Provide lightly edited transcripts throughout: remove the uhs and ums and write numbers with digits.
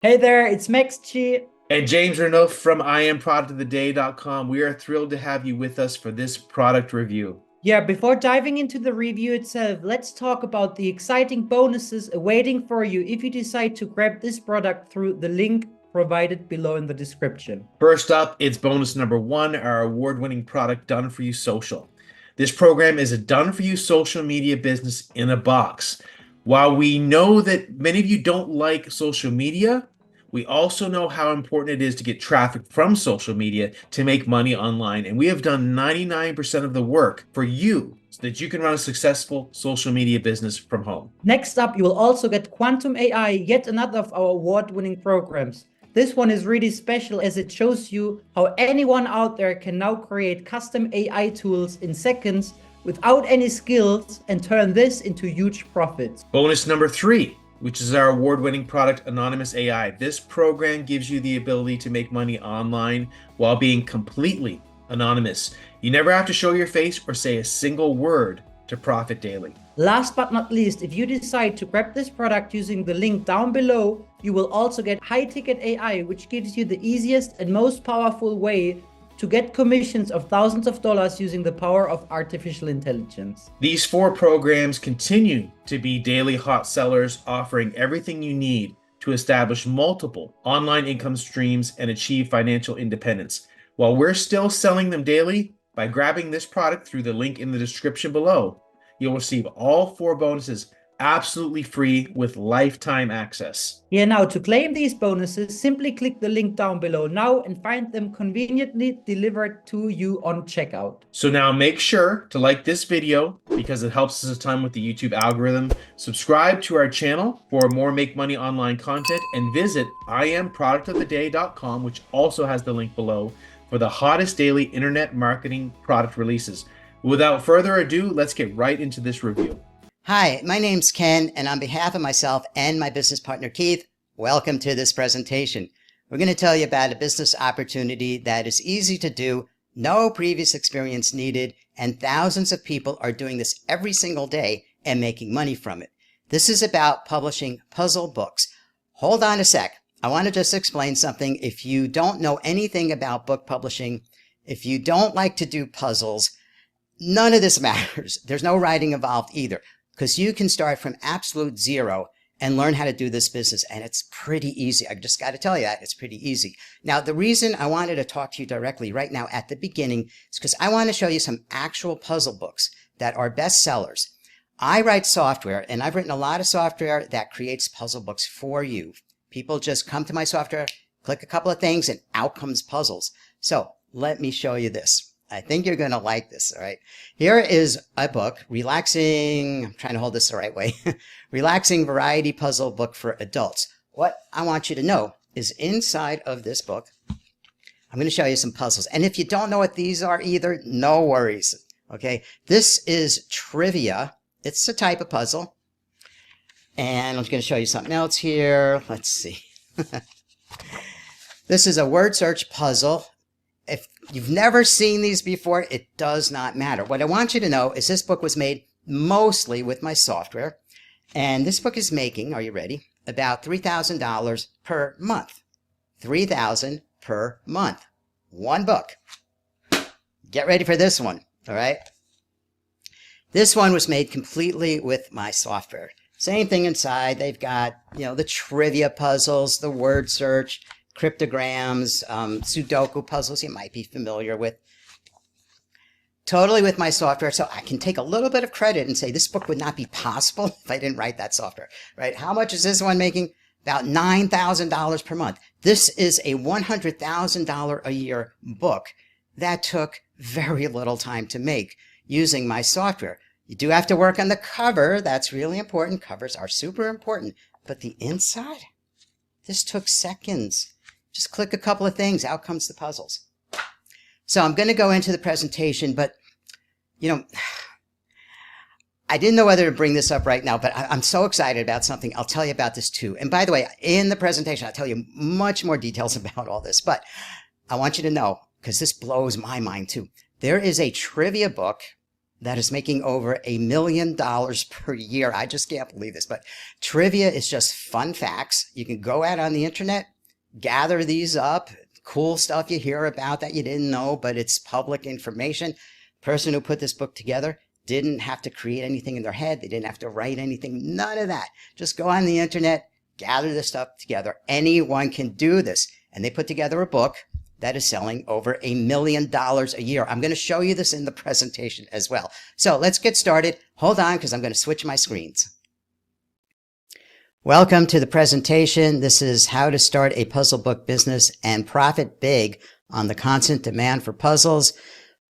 Hey there, it's Max G. And James Renault from IamProductOfTheDay.com. We are thrilled to have you with us for this product review. Yeah, before diving into the review itself, let's talk about the exciting bonuses awaiting for you if you decide to grab this product through the link provided below in the description. First up, it's bonus number one, our award-winning product, Done For You Social. This program is a done-for-you social media business in a box. While we know that many of you don't like social media, we also know how important it is to get traffic from social media to make money online. And we have done 99% of the work for you so that you can run a successful social media business from home. Next up, you will also get Quantum AI, yet another of our award-winning programs. This one is really special as it shows you how anyone out there can now create custom AI tools in seconds without any skills and turn this into huge profits. Bonus number three, which is our award-winning product, Anonymous AI. This program gives you the ability to make money online while being completely anonymous. You never have to show your face or say a single word to profit daily. Last but not least, if you decide to grab this product using the link down below, you will also get High Ticket AI, which gives you the easiest and most powerful way to get commissions of thousands of dollars using the power of artificial intelligence. These four programs continue to be daily hot sellers, offering everything you need to establish multiple online income streams and achieve financial independence. While we're still selling them daily, by grabbing this product through the link in the description below, you'll receive all four bonuses absolutely free with lifetime access. Yeah, now to claim these bonuses, simply click the link down below now and find them conveniently delivered to you on checkout. So now make sure to like this video because it helps us a ton with the YouTube algorithm. Subscribe to our channel for more Make Money Online content and visit IamProductOfTheDay.com, which also has the link below, for the hottest daily internet marketing product releases. Without further ado, let's get right into this review. Hi, my name's Ken, and on behalf of myself and my business partner Keith, welcome to this presentation. We're going to tell you about a business opportunity that is easy to do, no previous experience needed, and thousands of people are doing this every single day and making money from it. This is about publishing puzzle books. Hold on a sec. I want to just explain something. If you don't know anything about book publishing, if you don't like to do puzzles, none of this matters. There's no writing involved either, because you can start from absolute zero and learn how to do this business. And it's pretty easy. I just got to tell you that it's pretty easy. Now, the reason I wanted to talk to you directly right now at the beginning is because I want to show you some actual puzzle books that are bestsellers. I write software, and I've written a lot of software that creates puzzle books for you. People just come to my software, click a couple of things, and out comes puzzles. So let me show you this. I think you're going to like this, all right? Here is a book, Relaxing, I'm trying to hold this the right way, Relaxing Variety Puzzle Book for Adults. What I want you to know is inside of this book, I'm going to show you some puzzles. And if you don't know what these are either, no worries, okay? This is trivia. It's a type of puzzle. And I'm going to show you something else here. Let's see. This is a word search puzzle. If you've never seen these before, it does not matter. What I want you to know is this book was made mostly with my software. And this book is making, are you ready, about $3,000 per month. $3,000 per month. One book. Get ready for this one, all right? This one was made completely with my software. Same thing inside. They've got, the trivia puzzles, the word search, cryptograms, Sudoku puzzles you might be familiar with. Totally with my software, so I can take a little bit of credit and say this book would not be possible if I didn't write that software, right? How much is this one making? About $9,000 per month. This is a $100,000 a year book that took very little time to make using my software. You do have to work on the cover. That's really important. Covers are super important. But the inside? This took seconds. Just click a couple of things. Out comes the puzzles. So I'm going to go into the presentation, but, I didn't know whether to bring this up right now, but I'm so excited about something. I'll tell you about this too. And by the way, in the presentation, I'll tell you much more details about all this. But I want you to know, because this blows my mind too. There is a trivia book that is making over $1 million per year. I just can't believe this, but trivia is just fun facts. You can go out on the internet, gather these up, cool stuff you hear about that you didn't know, but it's public information. The person who put this book together didn't have to create anything in their head. They didn't have to write anything, none of that. Just go on the internet, gather this stuff together. Anyone can do this. And they put together a book that is selling over $1 million a year. I'm going to show you this in the presentation as well. So let's get started. Hold on, because I'm going to switch my screens. Welcome to the presentation. This is how to start a puzzle book business and profit big on the constant demand for puzzles.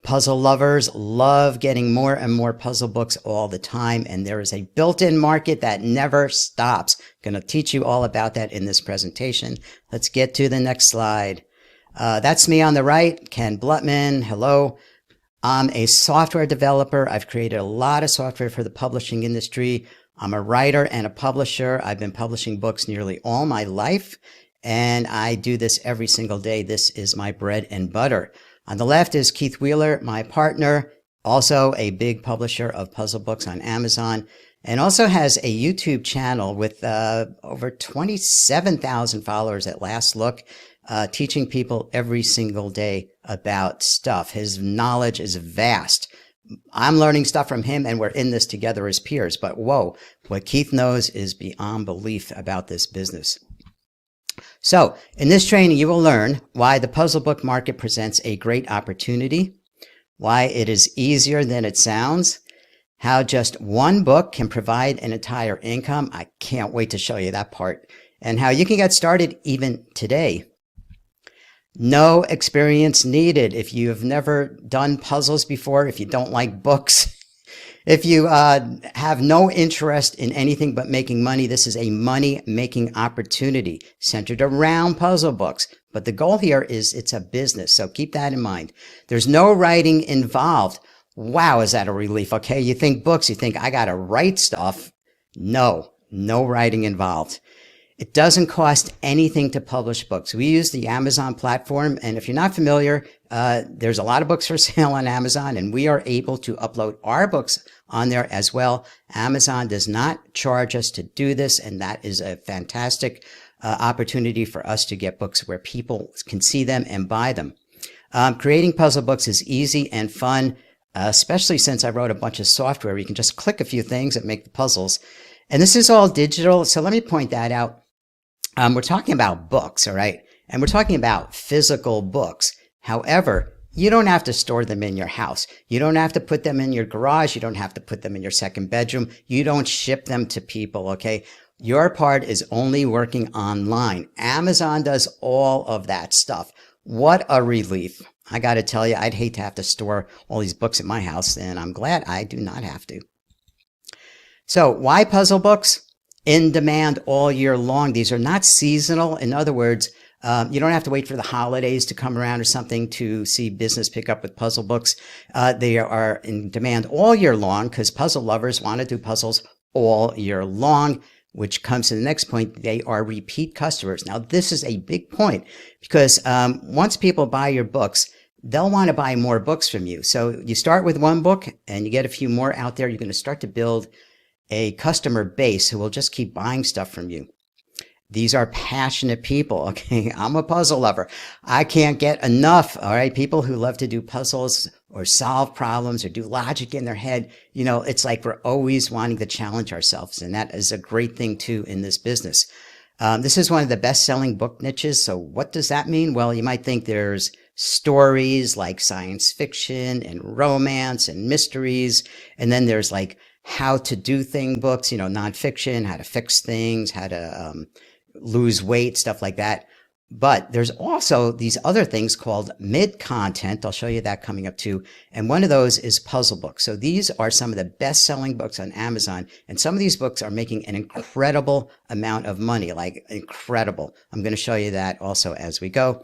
Puzzle lovers love getting more and more puzzle books all the time, and there is a built-in market that never stops. I'm going to teach you all about that in this presentation. Let's get to the next slide. That's me on the right, Ken Blutman. Hello. I'm a software developer. I've created a lot of software for the publishing industry. I'm a writer and a publisher. I've been publishing books nearly all my life, and I do this every single day. This is my bread and butter. On the left is Keith Wheeler, my partner, also a big publisher of puzzle books on Amazon, and also has a YouTube channel with over 27,000 followers at last look. Teaching people every single day about stuff. His knowledge is vast. I'm learning stuff from him, and we're in this together as peers. But whoa, what Keith knows is beyond belief about this business. So in this training, you will learn why the puzzle book market presents a great opportunity, why it is easier than it sounds, how just one book can provide an entire income. I can't wait to show you that part, and how you can get started even today. No experience needed. If you have never done puzzles before, if you don't like books, if you have no interest in anything but making money, this is a money-making opportunity centered around puzzle books. But the goal here is it's a business, so keep that in mind. There's no writing involved. Wow, is that a relief? Okay, you think books, you think I got to write stuff. No writing involved. It doesn't cost anything to publish books. We use the Amazon platform, and if you're not familiar, there's a lot of books for sale on Amazon, and we are able to upload our books on there as well. Amazon does not charge us to do this, and that is a fantastic opportunity for us to get books where people can see them and buy them. Creating puzzle books is easy and fun, especially since I wrote a bunch of software. You can just click a few things and make the puzzles. And this is all digital, so let me point that out. We're talking about books, all right? And we're talking about physical books. However, you don't have to store them in your house. You don't have to put them in your garage. You don't have to put them in your second bedroom. You don't ship them to people, okay? Your part is only working online. Amazon does all of that stuff. What a relief. I got to tell you, I'd hate to have to store all these books in my house, and I'm glad I do not have to. So why puzzle books? In demand all year long. These are not seasonal. In other words, you don't have to wait for the holidays to come around or something to see business pick up with puzzle books. They are in demand all year long because puzzle lovers want to do puzzles all year long, which comes to the next point. They are repeat customers. Now, this is a big point because once people buy your books, they'll want to buy more books from you. So you start with one book and you get a few more out there. You're going to start to build a customer base who will just keep buying stuff from you. These are passionate people, okay? I'm a puzzle lover. I can't get enough, all right? People who love to do puzzles or solve problems or do logic in their head, you know, it's like we're always wanting to challenge ourselves, and that is a great thing, too, in this business. This is one of the best-selling book niches, so what does that mean? Well, you might think there's stories like science fiction and romance and mysteries, and then there's like how to do thing books, you know, nonfiction, how to fix things, how to lose weight, stuff like that. But there's also these other things called mid-content. I'll show you that coming up too. And one of those is puzzle books. So these are some of the best-selling books on Amazon. And some of these books are making an incredible amount of money, like incredible. I'm going to show you that also as we go.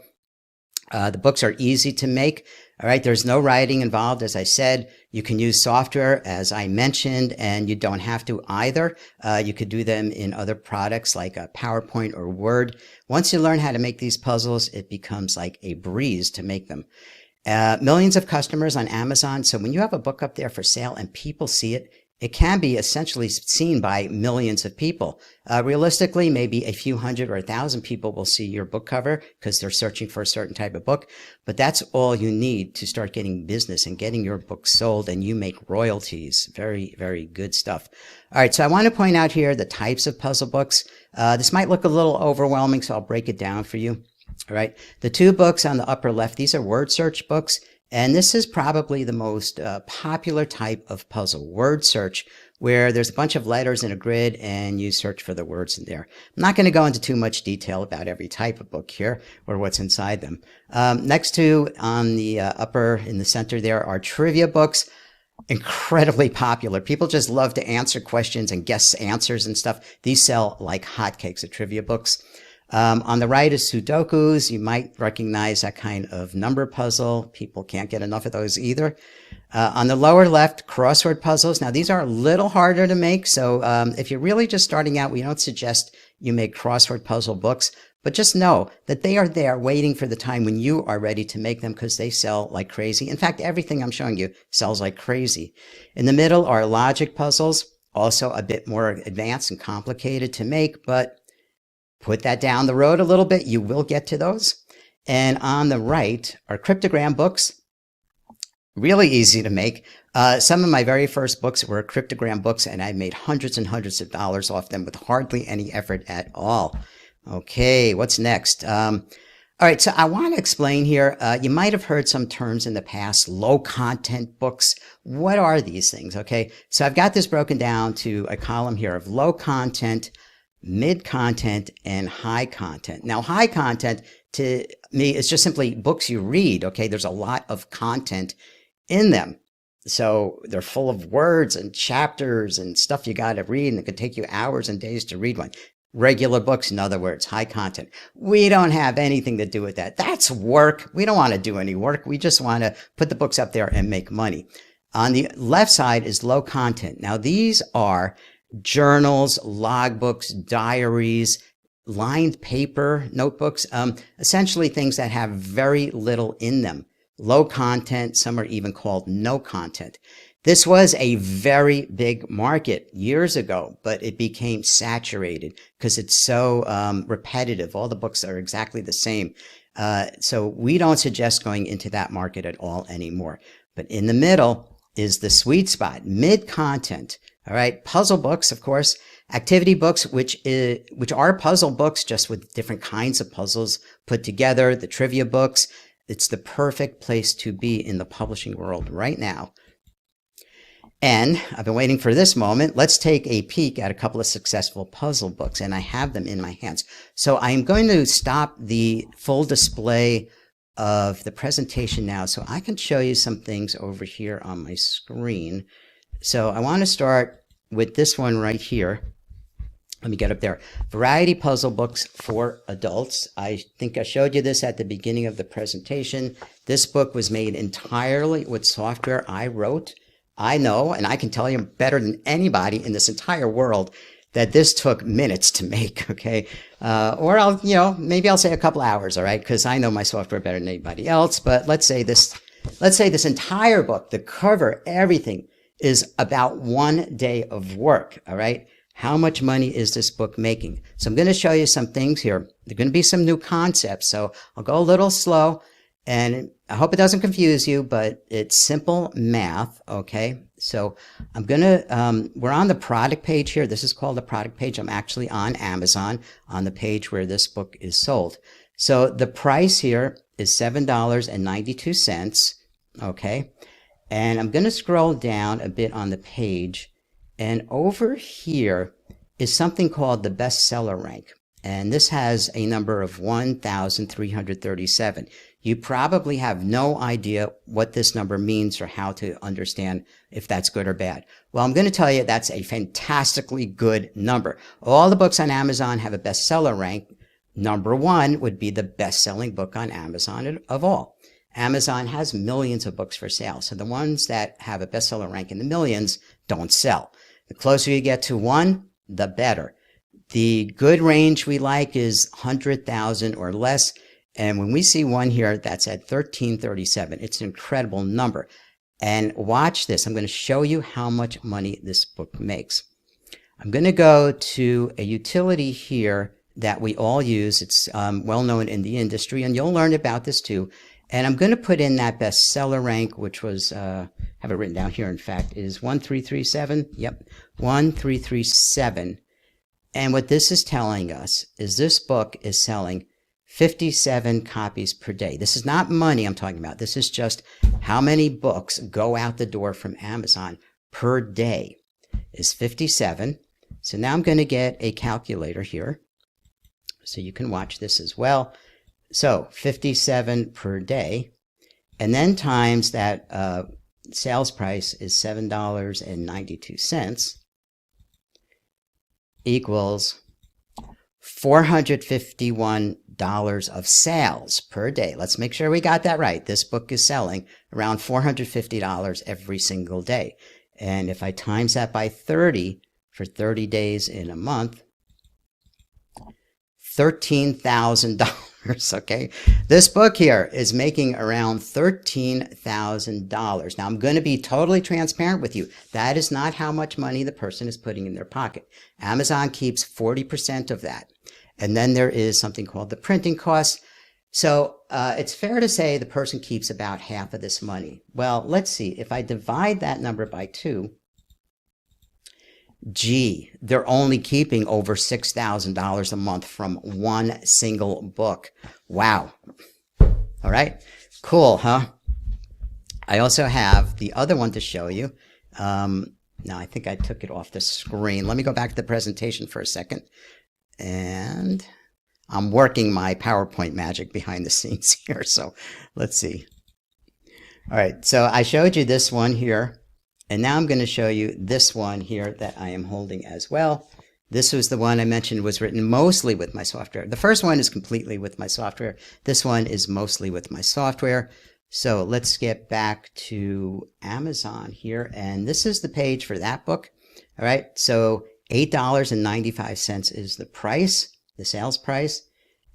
The books are easy to make. All right. There's no writing involved. As I said, you can use software, as I mentioned, and you don't have to either. You could do them in other products like PowerPoint or Word. Once you learn how to make these puzzles, it becomes like a breeze to make them. Millions of customers on Amazon. So when you have a book up there for sale and people see it, it can be essentially seen by millions of people. Realistically, maybe a few hundred or 1,000 people will see your book cover because they're searching for a certain type of book. But that's all you need to start getting business and getting your book sold, and you make royalties. Very, very good stuff. All right. So I want to point out here the types of puzzle books. This might look a little overwhelming, so I'll break it down for you. All right. The two books on the upper left, these are word search books. And this is probably the most popular type of puzzle, word search, where there's a bunch of letters in a grid and you search for the words in there. I'm not going to go into too much detail about every type of book here or what's inside them. Next to on the upper in the center there are trivia books. Incredibly popular. People just love to answer questions and guess answers and stuff. These sell like hotcakes, the trivia books. On the right is Sudokus. You might recognize that kind of number puzzle. People can't get enough of those either. On the lower left, crossword puzzles. Now, these are a little harder to make. So if you're really just starting out, we don't suggest you make crossword puzzle books. But just know that they are there waiting for the time when you are ready to make them because they sell like crazy. In fact, everything I'm showing you sells like crazy. In the middle are logic puzzles, also a bit more advanced and complicated to make, but put that down the road a little bit. You will get to those. And on the right are cryptogram books. Really easy to make. Some of my very first books were cryptogram books, and I made hundreds and hundreds of dollars off them with hardly any effort at all. Okay, what's next? All right, so I want to explain here. You might have heard some terms in the past, low content books. What are these things? Okay, so I've got this broken down to a column here of low content, mid content, and high content. Now, high content to me is just simply books you read. Okay, there's a lot of content in them. So they're full of words and chapters and stuff you got to read, and it could take you hours and days to read one. Regular books, in other words, high content. We don't have anything to do with that. That's work. We don't want to do any work. We just want to put the books up there and make money. On the left side is low content. Now, these are journals, logbooks, diaries, lined paper, notebooks, essentially things that have very little in them. Low content, some are even called no content. This was a very big market years ago, but it became saturated because it's so repetitive. All the books are exactly the same. So we don't suggest going into that market at all anymore. But in the middle is the sweet spot, mid-content. All right, puzzle books, of course, activity books, which are puzzle books just with different kinds of puzzles put together, the trivia books. It's the perfect place to be in the publishing world right now. And I've been waiting for this moment. Let's take a peek at a couple of successful puzzle books, and I have them in my hands. So I'm going to stop the full display of the presentation now so I can show you some things over here on my screen. So I want to start with this one right here. Let me get up there. Variety puzzle books for adults. I think I showed you this at the beginning of the presentation. This book was made entirely with software I wrote. I know, and I can tell you better than anybody in this entire world, that this took minutes to make, okay? Or maybe I'll say a couple hours, all right? Because I know my software better than anybody else. But let's say this entire book, the cover, everything, is about 1 day of work, all right? How much money is this book making? So I'm going to show you some things here. There are going to be some new concepts, so I'll go a little slow, and I hope it doesn't confuse you, but it's simple math, okay? So I'm going to, we're on the product page here. This is called the product page. I'm actually on Amazon on the page where this book is sold. So the price here is $7.92, okay? And I'm going to scroll down a bit on the page. And over here is something called the bestseller rank. And this has a number of 1,337. You probably have no idea what this number means or how to understand if that's good or bad. Well, I'm going to tell you that's a fantastically good number. All the books on Amazon have a bestseller rank. Number 1 would be the best-selling book on Amazon of all. Amazon has millions of books for sale. So the ones that have a bestseller rank in the millions don't sell. The closer you get to 1, the better. The good range we like is 100,000 or less. And when we see one here that's at $13.37, it's an incredible number. And watch this. I'm going to show you how much money this book makes. I'm going to go to a utility here that we all use. It's well known in the industry, and you'll learn about this too. And I'm going to put in that bestseller rank, which was, have it written down here, in fact, is 1337. Yep, 1337. And what this is telling us is this book is selling 57 copies per day. This is not money I'm talking about. This is just how many books go out the door from Amazon per day is 57. So now I'm going to get a calculator here so you can watch this as well. So 57 per day, and then times that sales price is $7.92 equals $451 of sales per day. Let's make sure we got that right. This book is selling around $450 every single day. And if I times that by 30 for 30 days in a month, $13,000. Okay. This book here is making around $13,000. Now I'm going to be totally transparent with you. That is not how much money the person is putting in their pocket. Amazon keeps 40% of that. And then there is something called the printing costs. So it's fair to say the person keeps about half of this money. Well, let's see. If I divide that number by 2, gee, they're only keeping over $6,000 a month from one single book. Wow. All right. Cool, huh? I also have the other one to show you. Now, I think I took it off the screen. Let me go back to the presentation for a second. And I'm working my PowerPoint magic behind the scenes here. So let's see. All right. So I showed you this one here. And now I'm going to show you this one here that I am holding as well. This was the one I mentioned was written mostly with my software. The first one is completely with my software. This one is mostly with my software. So let's get back to Amazon here. And this is the page for that book. All right. So $8.95 is the price, the sales price.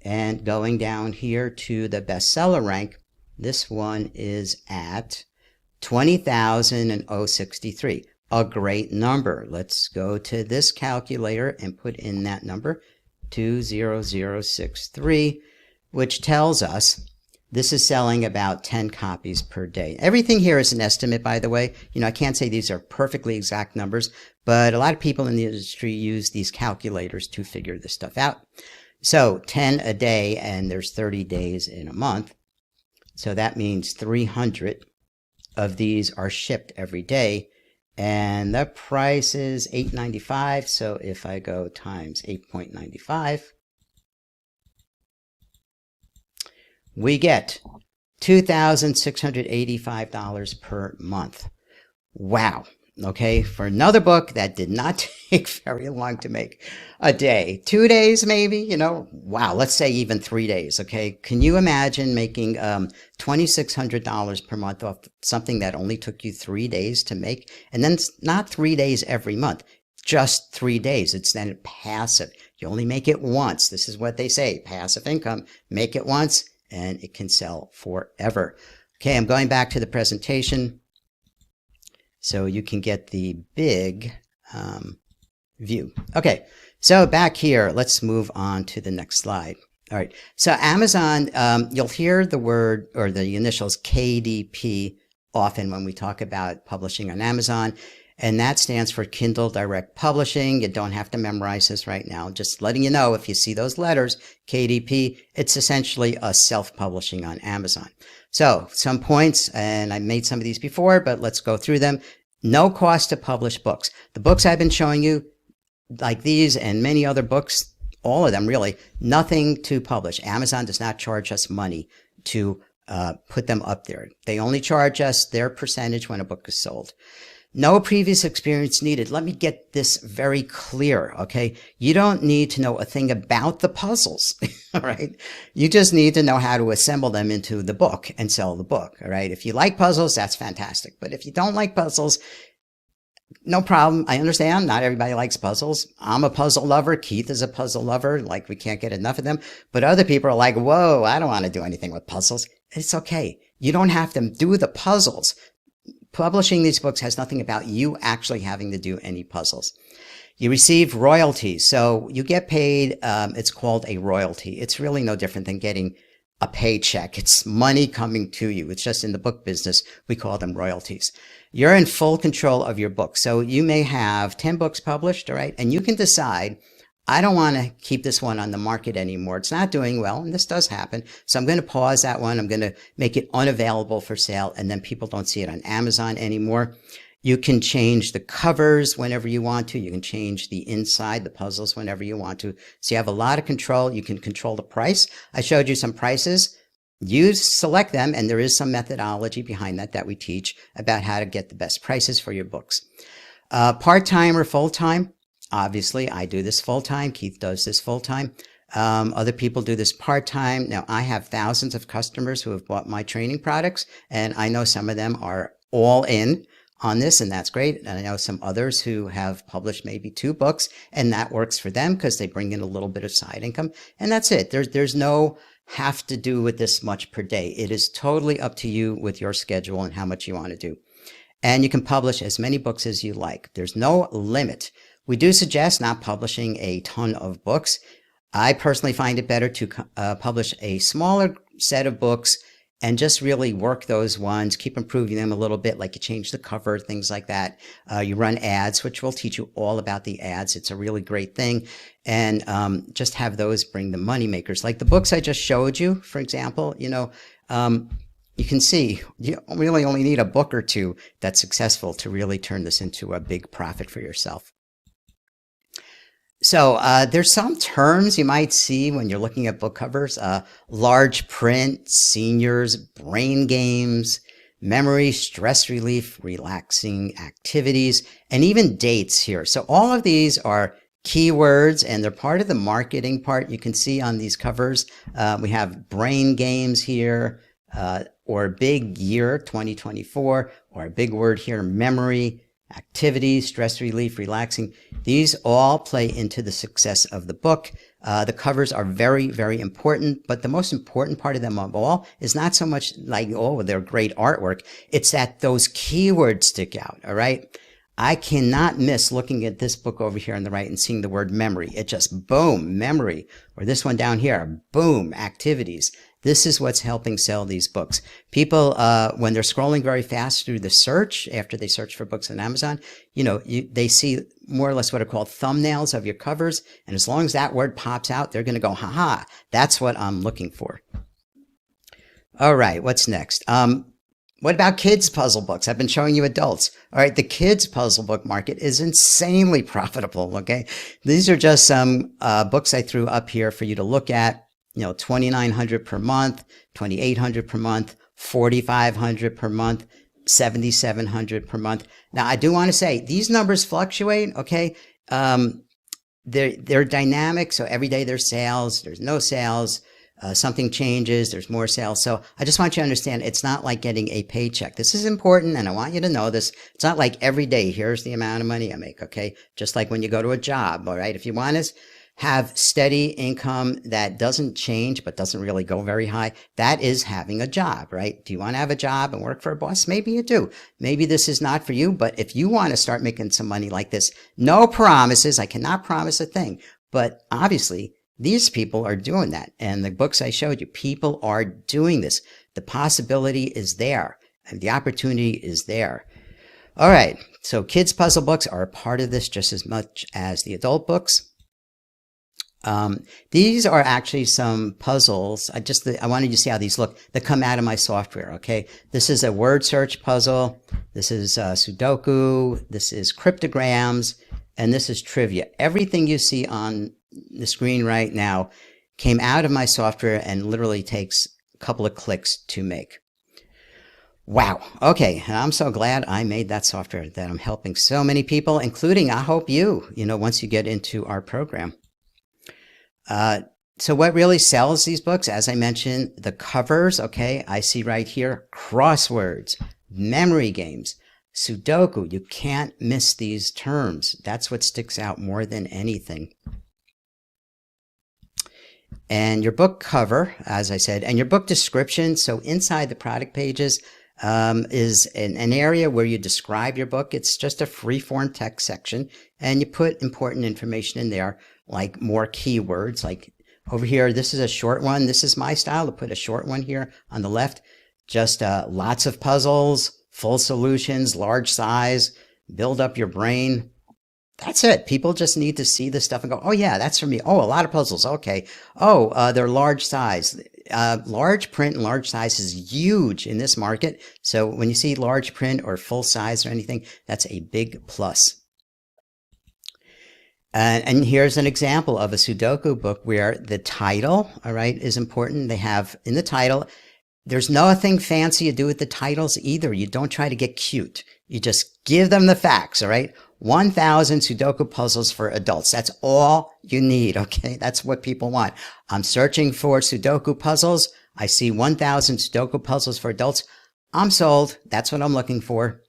And going down here to the bestseller rank, this one is at 20,063, a great number. Let's go to this calculator and put in that number, 20063, which tells us this is selling about 10 copies per day. Everything here is an estimate, by the way. You know, I can't say these are perfectly exact numbers, but a lot of people in the industry use these calculators to figure this stuff out. So 10 a day, and there's 30 days in a month. So that means 300 of these are shipped every day, and the price is $8.95. So if I go times 8.95, we get $2,685 per month. Wow. Okay, for another book that did not take very long to make, a day, 2 days maybe, you know, wow, let's say even 3 days, okay? Can you imagine making $2,600 per month off something that only took you 3 days to make? And then it's not 3 days every month, just 3 days. It's then passive. You only make it once. This is what they say, passive income. Make it once and it can sell forever. Okay, I'm going back to the presentation so you can get the big view. Okay, so back here, let's move on to the next slide. All right, so Amazon, you'll hear the word or the initials KDP often when we talk about publishing on Amazon, and that stands for Kindle Direct Publishing. You don't have to memorize this right now. Just letting you know, if you see those letters, KDP, it's essentially a self-publishing on Amazon. So some points, and I made some of these before, but let's go through them. No cost to publish books. The books I've been showing you, like these and many other books, all of them really, nothing to publish. Amazon does not charge us money to put them up there. They only charge us their percentage when a book is sold. No previous experience needed. Let me get this very clear, okay? You don't need to know a thing about the puzzles, all right? You just need to know how to assemble them into the book and sell the book, all right? If you like puzzles, that's fantastic. But if you don't like puzzles, No problem. I understand. Not everybody likes puzzles. I'm a puzzle lover. Keith is a puzzle lover. Like, we can't get enough of them. But other people are like, whoa, I don't want to do anything with puzzles. It's okay. You don't have to do the puzzles. Publishing these books has nothing about you actually having to do any puzzles. You receive royalties. So you get paid. It's called a royalty. It's really no different than getting a paycheck. It's money coming to you. It's just in the book business, we call them royalties. You're in full control of your book. So you may have 10 books published, all right? And you can decide, I don't want to keep this one on the market anymore. It's not doing well, and this does happen. So I'm going to pause that one. I'm going to make it unavailable for sale, and then people don't see it on Amazon anymore. You can change the covers whenever you want to. You can change the inside, the puzzles whenever you want to. So you have a lot of control. You can control the price. I showed you some prices. You select them, and there is some methodology behind that we teach about how to get the best prices for your books. Part-time or full-time? Obviously, I do this full-time. Keith does this full-time. Other people do this part-time. Now, I have thousands of customers who have bought my training products, and I know some of them are all in on this, and that's great. And I know some others who have published maybe 2 books, and that works for them because they bring in a little bit of side income, and that's it. There's no have to do with this much per day. It is totally up to you with your schedule and how much you want to do. And you can publish as many books as you like. There's no limit. We do suggest not publishing a ton of books. I personally find it better to publish a smaller set of books and just really work those ones, keep improving them a little bit, like you change the cover, things like that. You run ads, which we'll teach you all about the ads. It's a really great thing. And just have those bring the money makers. Like the books I just showed you, for example, you can see you really only need a book or 2 that's successful to really turn this into a big profit for yourself. So there's some terms you might see when you're looking at book covers: large print, seniors, brain games, memory, stress relief, relaxing activities, and even dates here. So all of these are keywords, and they're part of the marketing part. You can see on these covers, we have brain games here, or big year 2024, or a big word here, memory, activities, stress relief, relaxing. These all play into the success of the book. The covers are very, very important, but the most important part of them of all is not so much like, oh, they're great artwork. It's that those keywords stick out, all right? I cannot miss looking at this book over here on the right and seeing the word memory. It just, boom, memory. Or this one down here, boom, activities. This is what's helping sell these books. People, when they're scrolling very fast through the search, after they search for books on Amazon, they see more or less what are called thumbnails of your covers. And as long as that word pops out, they're going to go, haha, that's what I'm looking for. All right, what's next? What about kids' puzzle books? I've been showing you adults. All right, the kids' puzzle book market is insanely profitable, okay? These are just some books I threw up here for you to look at. $2,900 per month, $2,800 per month, $4,500 per month, $7,700 per month. Now, I do want to say these numbers fluctuate, okay? They're dynamic, so every day there's sales, there's no sales, something changes, there's more sales. So I just want you to understand, it's not like getting a paycheck. This is important, and I want you to know this. It's not like every day, here's the amount of money I make, okay? Just like when you go to a job, all right? If you want to have steady income that doesn't change but doesn't really go very high, that is having a job, right? Do you want to have a job and work for a boss? Maybe you do. Maybe this is not for you, but if you want to start making some money like this, no promises. I cannot promise a thing, but obviously these people are doing that. And the books I showed you, people are doing this. The possibility is there, and the opportunity is there. All right. So kids' puzzle books are a part of this just as much as the adult books. These are actually some puzzles. I wanted you to see how these look that come out of my software. Okay. This is a word search puzzle. This is Sudoku. This is cryptograms, and this is trivia. Everything you see on the screen right now came out of my software and literally takes a couple of clicks to make. Wow. Okay. And I'm so glad I made that software, that I'm helping so many people, including, I hope you, once you get into our program. So what really sells these books, as I mentioned, the covers, okay, I see right here, crosswords, memory games, Sudoku, you can't miss these terms. That's what sticks out more than anything. And your book cover, as I said, and your book description. So inside the product pages is an area where you describe your book. It's just a free-form text section, and you put important information in there, like more keywords. Like over here, this is a short one. This is my style to put a short one here on the left. Just lots of puzzles, full solutions, large size, build up your brain. That's it. People just need to see this stuff and go, oh yeah, that's for me. Oh, a lot of puzzles. Okay. Oh, they're large size. Large print and large size is huge in this market. So when you see large print or full size or anything, that's a big plus. And here's an example of a Sudoku book where the title, all right, is important. They have in the title, there's nothing fancy you do with the titles either. You don't try to get cute. You just give them the facts, all right? 1,000 Sudoku puzzles for adults. That's all you need, okay? That's what people want. I'm searching for Sudoku puzzles. I see 1,000 Sudoku puzzles for adults. I'm sold. That's what I'm looking for.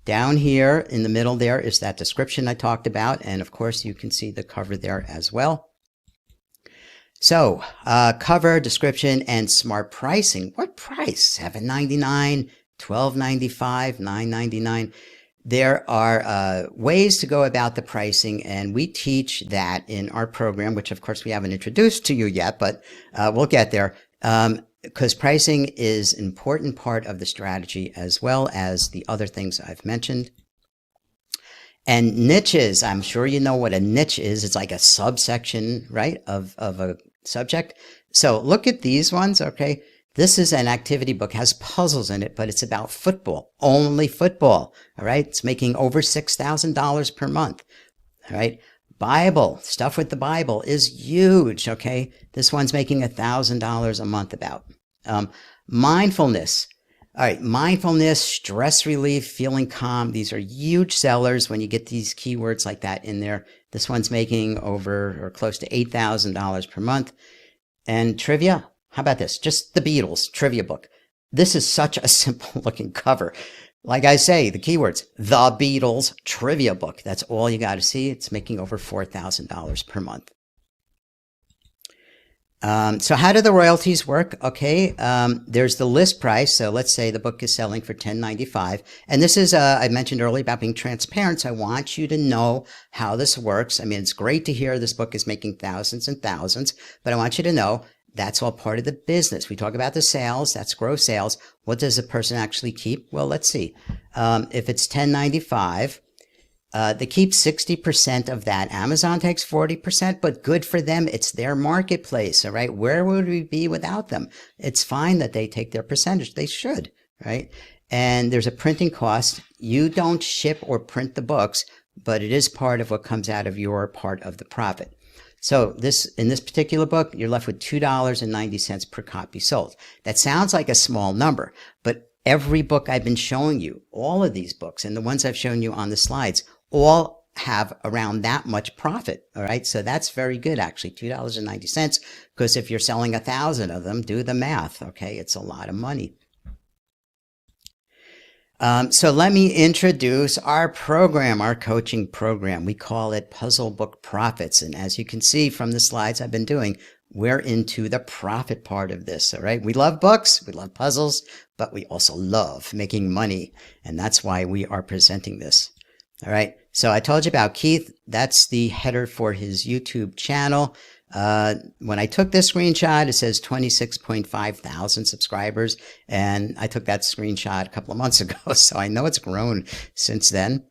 Down here in the middle there is that description I talked about. And of course, you can see the cover there as well. So, cover, description, and smart pricing. What price? $7.99, $12.95, $9.99. There are ways to go about the pricing, and we teach that in our program, which of course we haven't introduced to you yet, but we'll get there, because pricing is an important part of the strategy as well as the other things I've mentioned. And niches, I'm sure you know what a niche is. It's like a subsection, right, of a subject. So look at these ones, okay? This is an activity book, has puzzles in it, but it's about football, only football, all right? It's making over $6,000 per month, all right? Bible, stuff with the Bible is huge, okay? This one's making $1,000 a month about. Mindfulness, all right, mindfulness, stress relief, feeling calm. These are huge sellers when you get these keywords like that in there. This one's making over or close to $8,000 per month. And trivia, how about this? Just the Beatles trivia book. This is such a simple looking cover. Like I say, the keywords, the Beatles trivia book. That's all you got to see. It's making over $4,000 per month. So how do the royalties work? Okay, there's the list price. So let's say the book is selling for $10.95. And this is, I mentioned earlier about being transparent. So I want you to know how this works. I mean, it's great to hear this book is making thousands and thousands, but I want you to know that's all part of the business. We talk about the sales, that's gross sales. What does a person actually keep? Well, let's see. If it's $10.95, they keep 60% of that. Amazon takes 40%, but good for them. It's their marketplace, all right? Where would we be without them? It's fine that they take their percentage. They should, right? And there's a printing cost. You don't ship or print the books, but it is part of what comes out of your part of the profit. So in this particular book, you're left with $2.90 per copy sold. That sounds like a small number, but every book I've been showing you, all of these books and the ones I've shown you on the slides, all have around that much profit. All right. So that's very good, actually, $2.90, because if you're selling 1,000 of them, do the math. Okay. It's a lot of money. So let me introduce our program, our coaching program. We call it Puzzle Book Profits. And as you can see from the slides I've been doing, we're into the profit part of this. All right. We love books. We love puzzles, but we also love making money. And that's why we are presenting this. All right. So I told you about Keith. That's the header for his YouTube channel. When I took this screenshot, it says 26.5 thousand subscribers. And I took that screenshot a couple of months ago. So I know it's grown since then.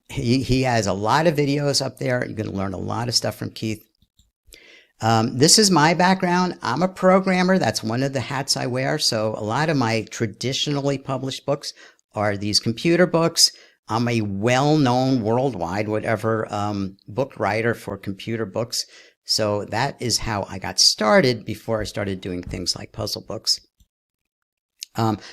He has a lot of videos up there. You're going to learn a lot of stuff from Keith. This is my background. I'm a programmer. That's one of the hats I wear. So a lot of my traditionally published books are these computer books. I'm a well-known worldwide, whatever, book writer for computer books. So that is how I got started before I started doing things like puzzle books.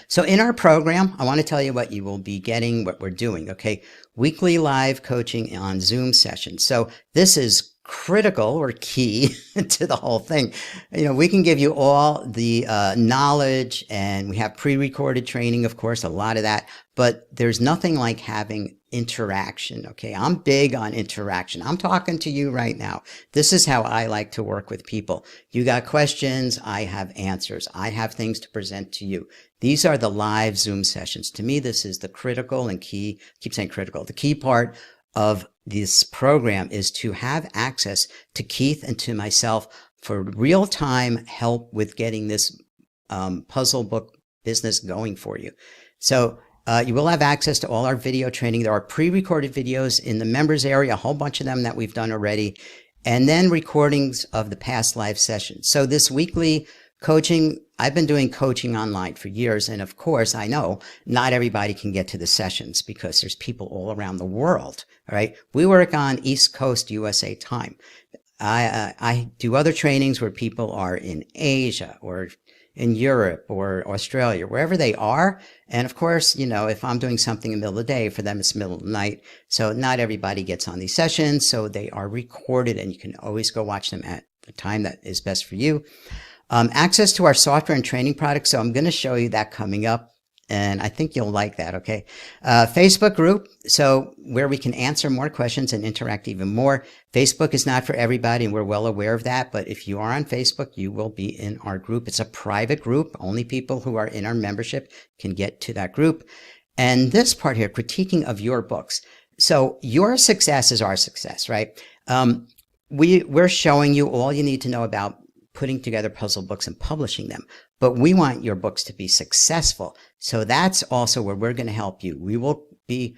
So in our program, I want to tell you what you will be getting, what we're doing. Okay. Weekly live coaching on Zoom sessions. So this is critical or key to the whole thing. We can give you all the knowledge, and we have pre-recorded training, of course, a lot of that, but there's nothing like having interaction. Okay. I'm big on interaction. I'm talking to you right now. This is how I like to work with people. You got questions. I have answers. I have things to present to you. These are the live Zoom sessions. To me, this is the critical and key, I keep saying critical. The key part of this program is to have access to Keith and to myself for real-time help with getting this puzzle book business going for you. So you will have access to all our video training. There are pre-recorded videos in the members area, a whole bunch of them that we've done already, and then recordings of the past live sessions. So this weekly coaching, I've been doing coaching online for years. And of course, I know not everybody can get to the sessions because there's people all around the world. All right. We work on East Coast USA time. I do other trainings where people are in Asia or in Europe or Australia, wherever they are. And of course, if I'm doing something in the middle of the day, for them, it's middle of the night. So not everybody gets on these sessions. So they are recorded and you can always go watch them at the time that is best for you. Access to our software and training products. So I'm going to show you that coming up, and I think you'll like that. Okay. Facebook group. So where we can answer more questions and interact even more. Facebook is not for everybody, and we're well aware of that. But if you are on Facebook, you will be in our group. It's a private group. Only people who are in our membership can get to that group. And this part here, critiquing of your books. So your success is our success, right? We're showing you all you need to know about putting together puzzle books and publishing them. But we want your books to be successful. So that's also where we're going to help you. We will be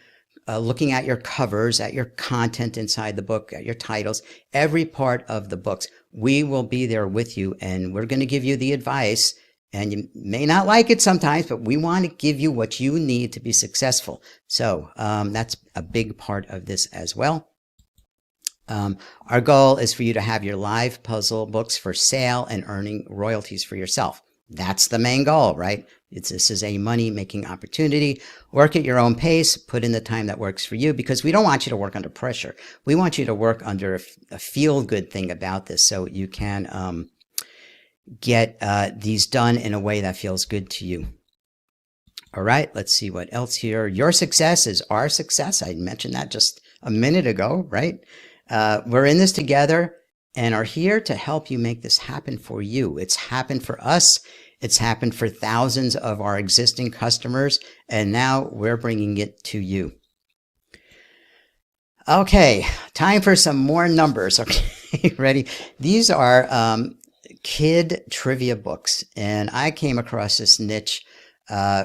looking at your covers, at your content inside the book, at your titles, every part of the books. We will be there with you, and we're going to give you the advice. And you may not like it sometimes, but we want to give you what you need to be successful. So that's a big part of this as well. Our goal is for you to have your live puzzle books for sale and earning royalties for yourself. That's the main goal, right? This is a money-making opportunity. Work at your own pace. Put in the time that works for you, because we don't want you to work under pressure. We want you to work under a feel-good thing about this, so you can get these done in a way that feels good to you. All right, let's see what else here. Your success is our success. I mentioned that just a minute ago, right? We're in this together and are here to help you make this happen for you. It's happened for us. It's happened for thousands of our existing customers, and now we're bringing it to you. Okay, time for some more numbers. Okay, ready? These are kid trivia books, and I came across this niche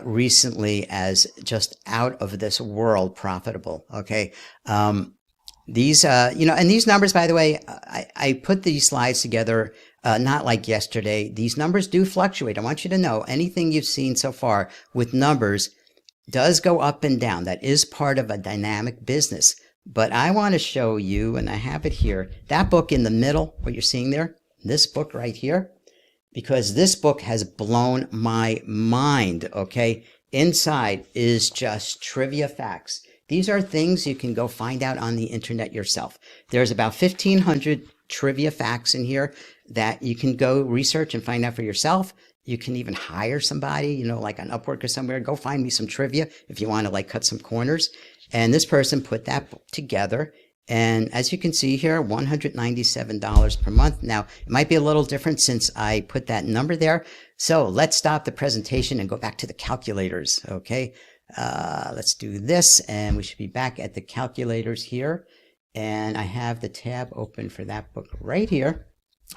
recently as just out of this world profitable. Okay. These, and these numbers, by the way, I put these slides together, not like yesterday. These numbers do fluctuate. I want you to know anything you've seen so far with numbers does go up and down. That is part of a dynamic business. But I want to show you, and I have it here, that book in the middle, what you're seeing there, this book right here, because this book has blown my mind. Okay. Inside is just trivia facts. These are things you can go find out on the internet yourself. There's about 1,500 trivia facts in here that you can go research and find out for yourself. You can even hire somebody, like on Upwork or somewhere. Go find me some trivia if you want to cut some corners. And this person put that book together. And as you can see here, $197 per month. Now, it might be a little different since I put that number there. So let's stop the presentation and go back to the calculators. Okay. Let's do this, and we should be back at the calculators here. And I have the tab open for that book right here.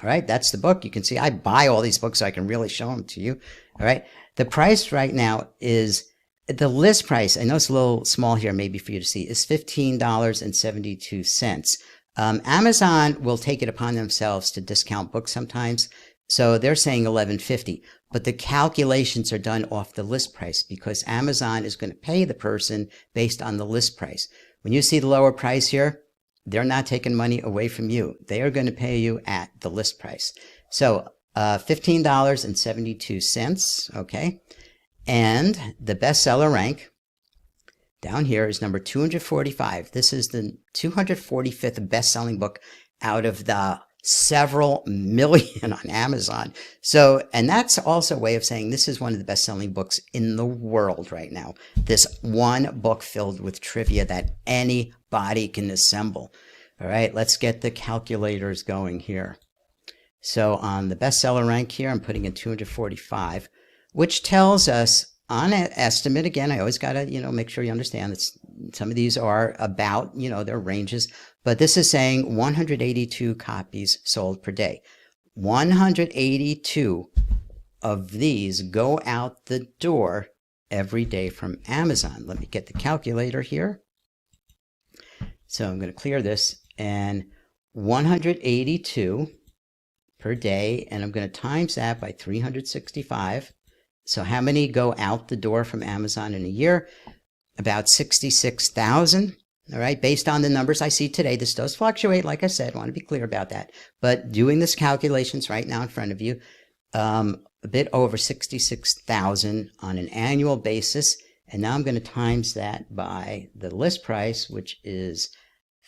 All right, that's the book. You can see I buy all these books so I can really show them to you. All right, the price right now is the list price. I know it's a little small here, maybe for you to see, is $15.72. Amazon will take it upon themselves to discount books sometimes. So they're saying $11.50, but the calculations are done off the list price because Amazon is going to pay the person based on the list price. When you see the lower price here, they're not taking money away from you. They are going to pay you at the list price. So $15.72, okay? And the bestseller rank down here is number 245. This is the 245th best-selling book out of the several million on Amazon. So, and that's also a way of saying this is one of the best-selling books in the world right now. This one book filled with trivia that anybody can assemble. All right, let's get the calculators going here. So on the bestseller rank here, I'm putting in 245, which tells us on an estimate, again, I always got to, make sure you understand that some of these are about, their ranges, but this is saying 182 copies sold per day. 182 of these go out the door every day from Amazon. Let me get the calculator here. So I'm going to clear this, and 182 per day, and I'm going to times that by 365. So how many go out the door from Amazon in a year? About 66,000. All right, based on the numbers I see today, this does fluctuate, like I said, I want to be clear about that. But doing this calculations right now in front of you, a bit over 66,000 on an annual basis. And now I'm going to times that by the list price, which is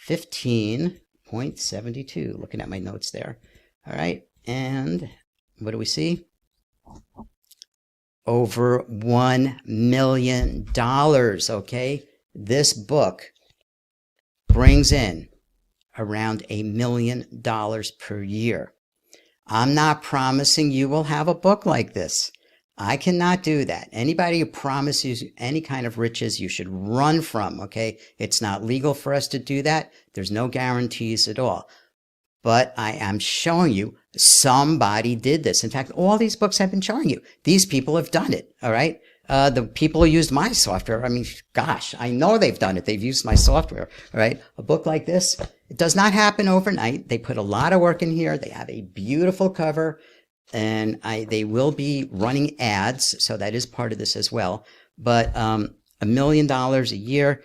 15.72. Looking at my notes there. All right, and what do we see? Over $1 million, okay? This book brings in around $1 million per year. I'm not promising you will have a book like this. I cannot do that. Anybody who promises you any kind of riches, you should run from, okay? It's not legal for us to do that. There's no guarantees at all. But I am showing you somebody did this. In fact, all these books have been showing you. These people have done it, all right? The people who used my software, I mean, gosh, I know they've done it. They've used my software, all right? A book like this, it does not happen overnight. They put a lot of work in here. They have a beautiful cover, and they will be running ads, so that is part of this as well. But $1 million a year,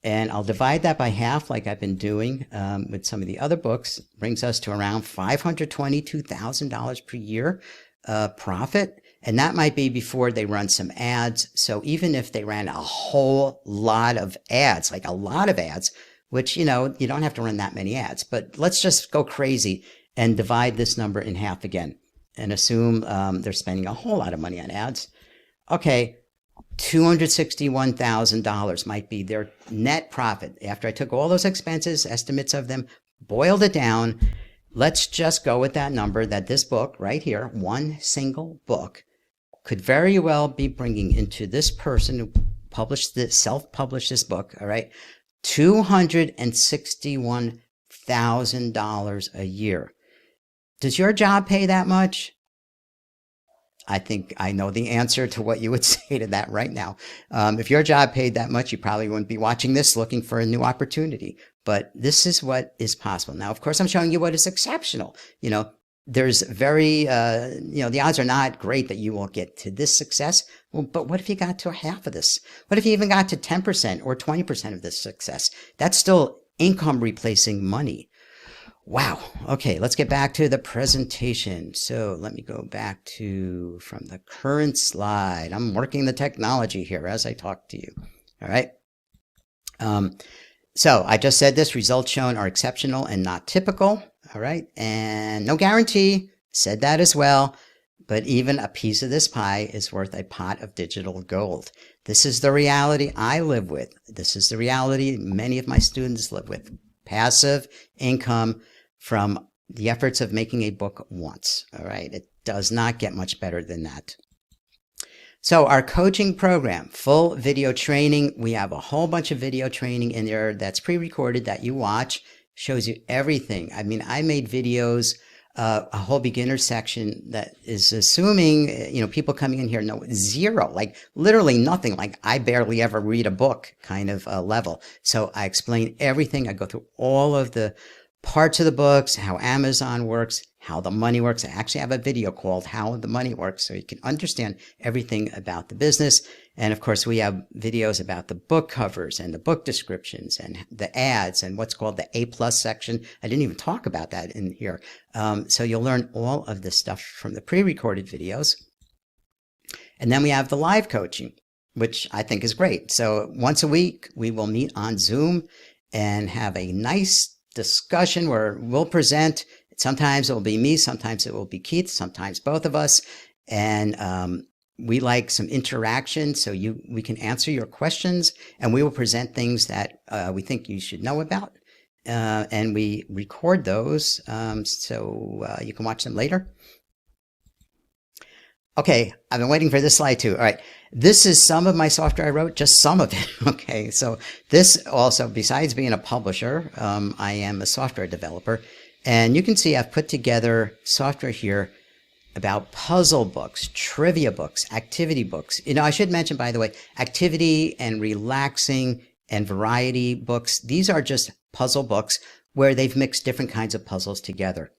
and I'll divide that by half like I've been doing with some of the other books, brings us to around $522,000 per year profit. And that might be before they run some ads. So even if they ran a whole lot of ads, like a lot of ads, which, you don't have to run that many ads, but let's just go crazy and divide this number in half again and assume they're spending a whole lot of money on ads. Okay, $261,000 might be their net profit. After I took all those expenses, estimates of them, boiled it down, let's just go with that number that this book right here, one single book, could very well be bringing into this person who published this, self-published this book, all right, $261,000 a year. Does your job pay that much? I think I know the answer to what you would say to that right now. If your job paid that much, you probably wouldn't be watching this looking for a new opportunity. But this is what is possible. Now, of course, I'm showing you what is exceptional. There's very, the odds are not great that you will get to this success. Well, but what if you got to half of this? What if you even got to 10% or 20% of this success? That's still income replacing money. Wow. Okay, let's get back to the presentation. So let me go back to from the current slide. I'm working the technology here as I talk to you. All right. So I just said this, results shown are exceptional and not typical. All right. And no guarantee, said that as well. But even a piece of this pie is worth a pot of digital gold. This is the reality I live with. This is the reality many of my students live with. Passive income from the efforts of making a book once. All right. It does not get much better than that. So our coaching program, full video training. We have a whole bunch of video training in there that's pre-recorded that you watch, shows you everything. I mean, I made videos, a whole beginner section that is assuming, people coming in here know zero, like literally nothing, like I barely ever read a book kind of level. So I explain everything. I go through all of the parts of the books, how Amazon works, how the money works. I actually have a video called How the Money Works, so you can understand everything about the business. And of course, we have videos about the book covers and the book descriptions and the ads and what's called the A+ section. I didn't even talk about that in here. So you'll learn all of this stuff from the pre-recorded videos. And then we have the live coaching, which I think is great. So once a week, we will meet on Zoom and have a nice discussion where we'll present. Sometimes it will be me, sometimes it will be Keith, sometimes both of us. And we like some interaction, so we can answer your questions, and we will present things that we think you should know about. And we record those so you can watch them later. Okay, I've been waiting for this slide too. All right, this is some of my software I wrote, just some of it. Okay, so this also, besides being a publisher, I am a software developer. And you can see I've put together software here about puzzle books, trivia books, activity books. I should mention, by the way, activity and relaxing and variety books. These are just puzzle books where they've mixed different kinds of puzzles together.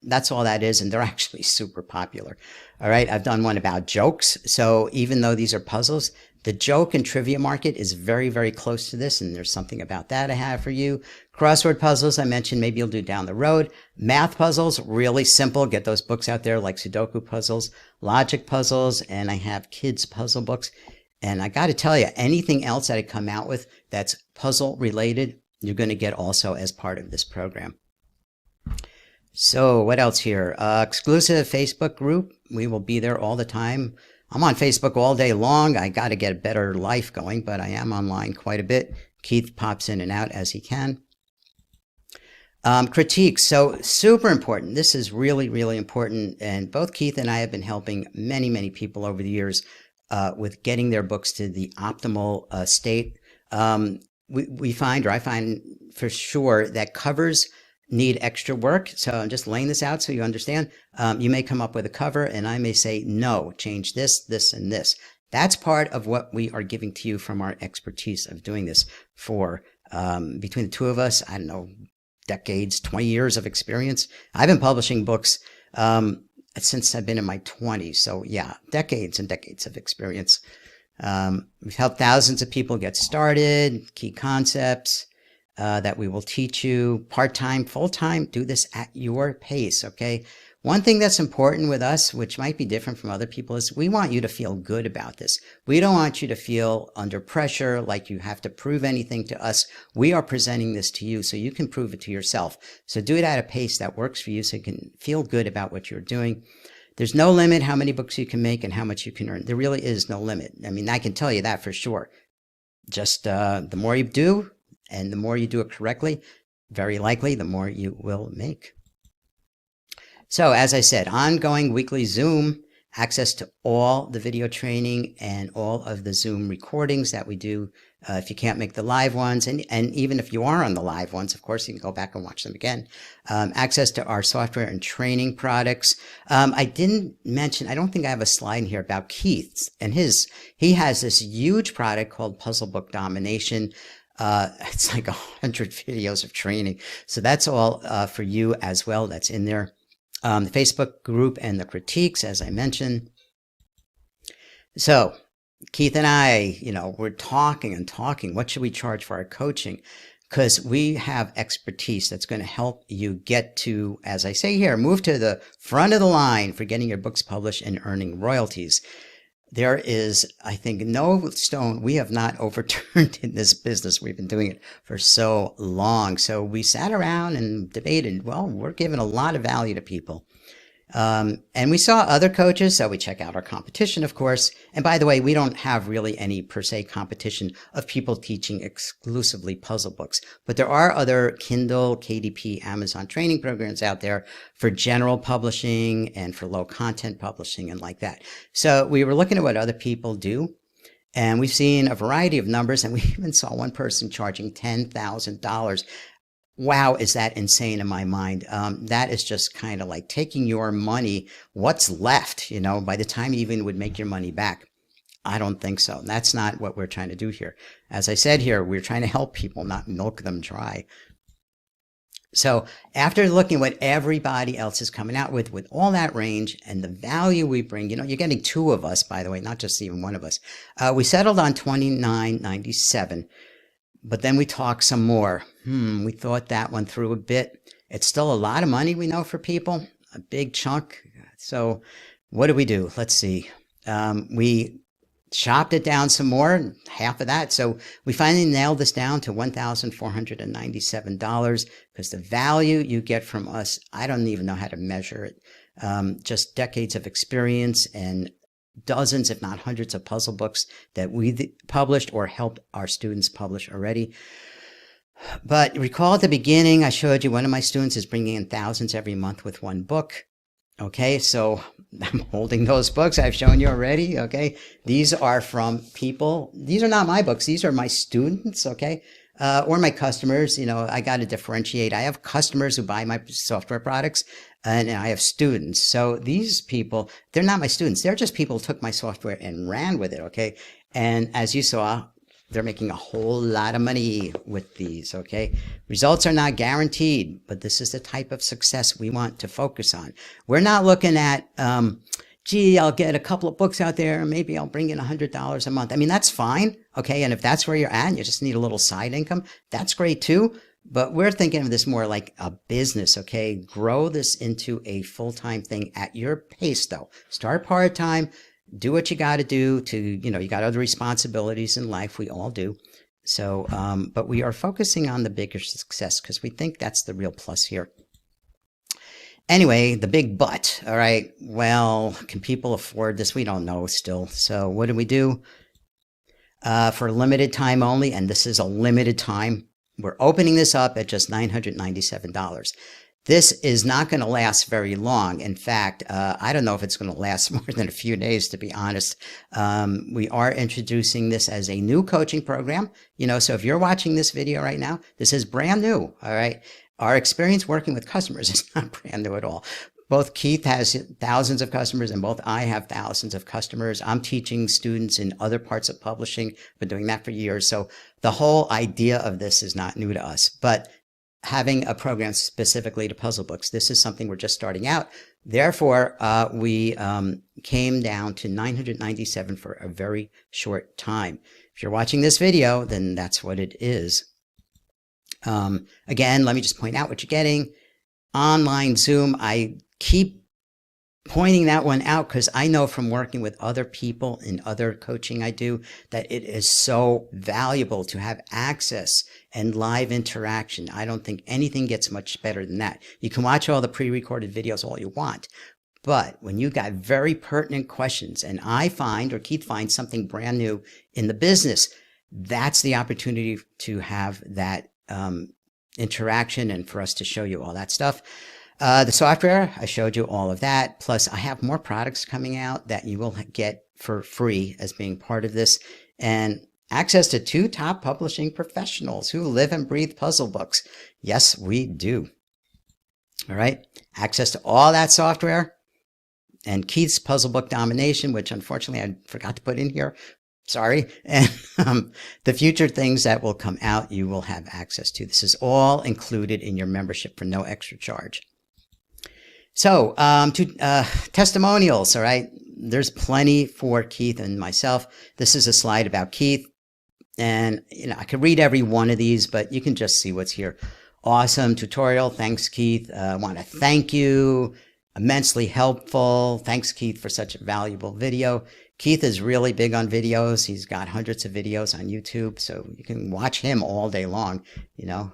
That's all that is, and they're actually super popular. All right, I've done one about jokes. So even though these are puzzles, the joke and trivia market is very, very close to this, and there's something about that I have for you. Crossword puzzles, I mentioned, maybe you'll do down the road. Math puzzles, really simple. Get those books out there like Sudoku puzzles, logic puzzles, and I have kids puzzle books. And I got to tell you, anything else that I come out with that's puzzle related, you're going to get also as part of this program. So what else here? Exclusive Facebook group. We will be there all the time. I'm on Facebook all day long. I got to get a better life going, but I am online quite a bit. Keith pops in and out as he can. Critiques. So super important. This is really, really important. And both Keith and I have been helping many, many people over the years with getting their books to the optimal state. We find, or I find for sure, that covers need extra work. So I'm just laying this out so you understand. You may come up with a cover and I may say, no, change this, this, and this. That's part of what we are giving to you from our expertise of doing this for, between the two of us, I don't know, decades, 20 years of experience. I've been publishing books since I've been in my 20s. So yeah, decades and decades of experience. We've helped thousands of people get started, key concepts that we will teach you part-time, full-time. Do this at your pace, okay? One thing that's important with us, which might be different from other people, is we want you to feel good about this. We don't want you to feel under pressure, like you have to prove anything to us. We are presenting this to you so you can prove it to yourself. So do it at a pace that works for you so you can feel good about what you're doing. There's no limit how many books you can make and how much you can earn. There really is no limit. I mean, I can tell you that for sure. Just the more you do and the more you do it correctly, very likely the more you will make. So as I said, ongoing weekly Zoom, access to all the video training and all of the Zoom recordings that we do if you can't make the live ones. And even if you are on the live ones, of course, you can go back and watch them again. Access to our software and training products. I didn't mention, I don't think I have a slide here about Keith's and he has this huge product called Puzzle Book Domination. It's like 100 videos of training. So that's all for you as well. That's in there. The Facebook group and the critiques, as I mentioned. So Keith and I, we're talking and talking. What should we charge for our coaching? Because we have expertise that's going to help you get to, as I say here, move to the front of the line for getting your books published and earning royalties. There is, I think, no stone we have not overturned in this business. We've been doing it for so long. So we sat around and debated, well, we're giving a lot of value to people. And we saw other coaches, so we check out our competition, of course. And by the way, we don't have really any per se competition of people teaching exclusively puzzle books. But there are other Kindle, KDP, Amazon training programs out there for general publishing and for low content publishing and like that. So we were looking at what other people do. And we've seen a variety of numbers, and we even saw one person charging $10,000. Wow, is that insane in my mind? That is just kind of like taking your money, what's left, by the time you even would make your money back. I don't think so. That's not what we're trying to do here. As I said here, we're trying to help people, not milk them dry. So after looking at what everybody else is coming out with all that range and the value we bring, you're getting two of us, by the way, not just even one of us. We settled on $29.97. But then we talked some more. We thought that one through a bit. It's still a lot of money, we know, for people, a big chunk. So what do? Let's see. We chopped it down some more, half of that. So we finally nailed this down to $1,497 because the value you get from us, I don't even know how to measure it. Just decades of experience and dozens, if not hundreds of puzzle books that we published or helped our students publish already. But recall at the beginning, I showed you one of my students is bringing in thousands every month with one book. Okay, so I'm holding those books I've shown you already. Okay, these are from people. These are not my books. These are my students. Okay, or my customers. You know, I got to differentiate. I have customers who buy my software products, and I have students. So these people, they're not my students. They're just people who took my software and ran with it. Okay, and as you saw, they're making a whole lot of money with these, okay? Results are not guaranteed, but this is the type of success we want to focus on. We're not looking at, gee, I'll get a couple of books out there, maybe I'll bring in $100 a month. I mean, that's fine, okay? And if that's where you're at and you just need a little side income, that's great too. But we're thinking of this more like a business, okay? Grow this into a full-time thing at your pace though. Start part-time. Do what you got to do to, you know, you got other responsibilities in life. We all do. So, but we are focusing on the bigger success because we think that's the real plus here. Anyway, the big but, all right. Well, can people afford this? We don't know still. So what do? For limited time only, and this is a limited time, we're opening this up at just $997. This is not going to last very long. In fact, I don't know if it's going to last more than a few days, to be honest. We are introducing this as a new coaching program. You know, so if you're watching this video right now, this is brand new. All right. Our experience working with customers is not brand new at all. Both Keith has thousands of customers and both I have thousands of customers. I'm teaching students in other parts of publishing. Been doing that for years. So the whole idea of this is not new to us, but having a program specifically to puzzle books, this is something we're just starting out. Therefore, we came down to $997 for a very short time. If you're watching this video, then that's what it is. Again, let me just point out what you're getting. Online Zoom, I keep pointing that one out because I know from working with other people in other coaching I do that it is so valuable to have access and live interaction. I don't think anything gets much better than that. You can watch all the pre-recorded videos all you want, but when you got very pertinent questions and I find or Keith finds something brand new in the business, that's the opportunity to have that interaction and for us to show you all that stuff. The software, I showed you all of that. Plus, I have more products coming out that you will get for free as being part of this. And access to 2 top publishing professionals who live and breathe puzzle books. Yes, we do. All right. Access to all that software. And Keith's Puzzle Book Domination, which unfortunately I forgot to put in here. Sorry. And the future things that will come out, you will have access to. This is all included in your membership for no extra charge. So, testimonials, all right? There's plenty for Keith and myself. This is a slide about Keith. And, you know, I could read every one of these, but you can just see what's here. Awesome tutorial. Thanks, Keith. I want to thank you. Immensely helpful. Thanks, Keith, for such a valuable video. Keith is really big on videos. He's got hundreds of videos on YouTube, so you can watch him all day long, you know.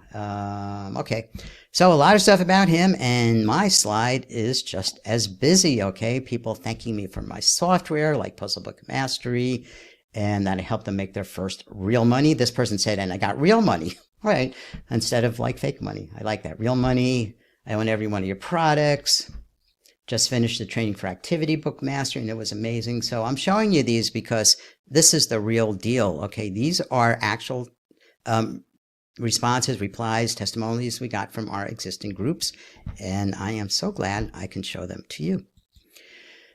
Okay, so a lot of stuff about him, and my slide is just as busy, okay? People thanking me for my software, like Puzzle Book Mastery, and that I helped them make their first real money. This person said, and I got real money, right? Instead of like fake money. I like that. Real money. I own every one of your products. Just finished the training for Activity Book Mastery, and it was amazing. So I'm showing you these because this is the real deal. Okay, these are actual responses, replies, testimonies we got from our existing groups, and I am so glad I can show them to you.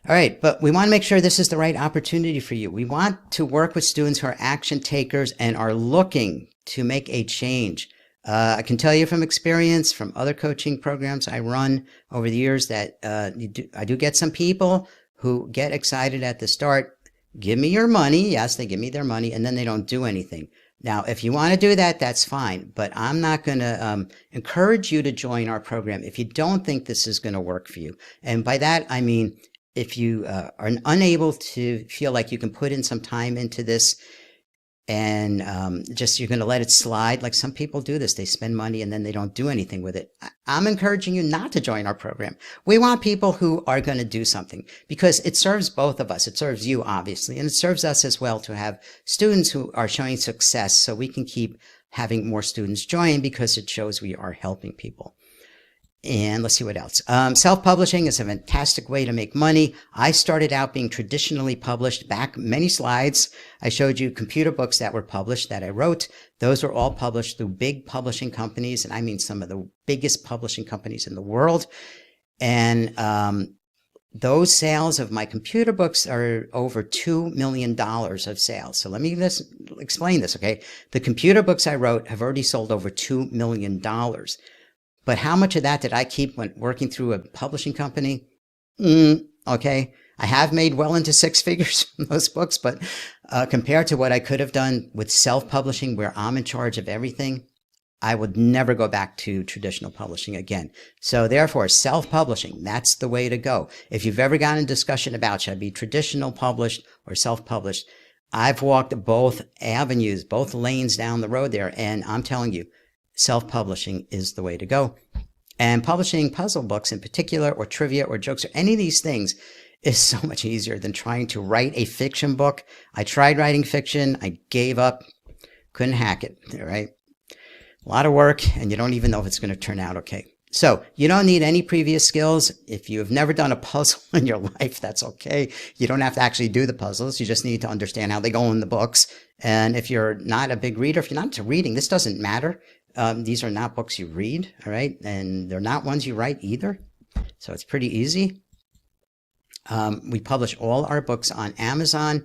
All right, but we want to make sure this is the right opportunity for you. We want to work with students who are action takers and are looking to make a change. I can tell you from experience, from other coaching programs I run over the years, that I do get some people who get excited at the start, give me your money. Yes, they give me their money, and then they don't do anything. Now, if you want to do that, that's fine, but I'm not going to encourage you to join our program if you don't think this is going to work for you. And by that, I mean, if you are unable to feel like you can put in some time into this and just you're going to let it slide, like some people do this, they spend money and then they don't do anything with it. I'm encouraging you not to join our program. We want people who are going to do something because it serves both of us. It serves you, obviously, and it serves us as well to have students who are showing success so we can keep having more students join because it shows we are helping people. And let's see what else. Self-publishing is a fantastic way to make money. I started out being traditionally published back many slides. I showed you computer books that were published that I wrote. Those were all published through big publishing companies. And I mean some of the biggest publishing companies in the world. And those sales of my computer books are over $2 million of sales. So let me just explain this, okay? The computer books I wrote have already sold over $2 million. But how much of that did I keep when working through a publishing company? Okay. I have made well into six figures from those books, but compared to what I could have done with self-publishing where I'm in charge of everything, I would never go back to traditional publishing again. So therefore, self-publishing, that's the way to go. If you've ever gotten a discussion about should I be traditional published or self-published, I've walked both avenues, both lanes down the road there, and I'm telling you, self-publishing is the way to go. And publishing puzzle books in particular, or trivia or jokes or any of these things is so much easier than trying to write a fiction book. I tried writing fiction. I gave up. Couldn't hack it. All right. A lot of work, and you don't even know if it's going to turn out okay. So you don't need any previous skills. If you have never done a puzzle in your life, that's okay. You don't have to actually do the puzzles. You just need to understand how they go in the books. And if you're not a big reader, if you're not into reading, this doesn't matter. These are not books you read, all right? And they're not ones you write either. So it's pretty easy. We publish all our books on Amazon,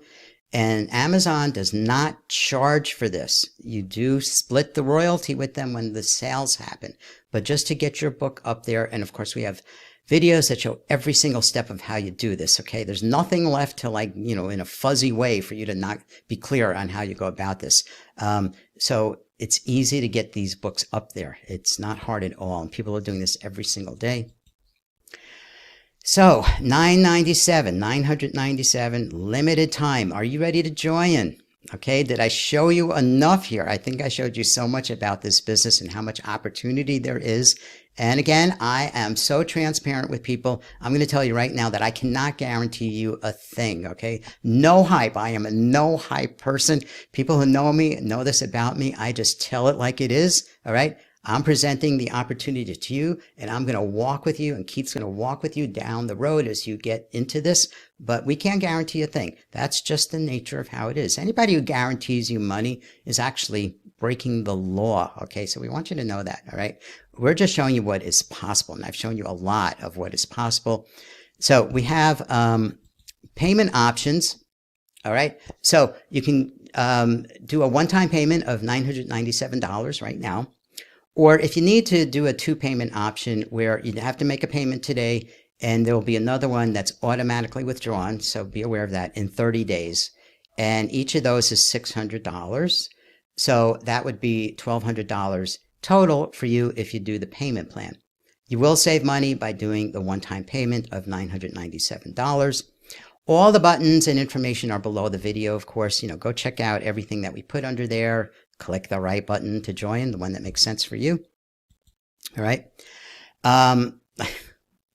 and Amazon does not charge for this. You do split the royalty with them when the sales happen, but just to get your book up there. And of course, we have videos that show every single step of how you do this, okay? There's nothing left to in a fuzzy way for you to not be clear on how you go about this. So it's easy to get these books up there. It's not hard at all. And people are doing this every single day. So $997, limited time. Are you ready to join? Okay. Did I show you enough here? I think I showed you so much about this business and how much opportunity there is. And again, I am so transparent with people. I'm going to tell you right now that I cannot guarantee you a thing. Okay. No hype. I am a no hype person. People who know me know this about me. I just tell it like it is. All right. I'm presenting the opportunity to you, and I'm going to walk with you, and Keith's going to walk with you down the road as you get into this, but we can't guarantee a thing. That's just the nature of how it is. Anybody who guarantees you money is actually breaking the law, okay? So we want you to know that, all right? We're just showing you what is possible, and I've shown you a lot of what is possible. So we have payment options, all right? So you can do a one-time payment of $997 right now. Or if you need to do a two-payment option where you have to make a payment today and there will be another one that's automatically withdrawn, so be aware of that, in 30 days. And each of those is $600. So that would be $1,200 total for you if you do the payment plan. You will save money by doing the one-time payment of $997. All the buttons and information are below the video, of course. Go check out everything that we put under there. Click the right button to join, the one that makes sense for you. All right.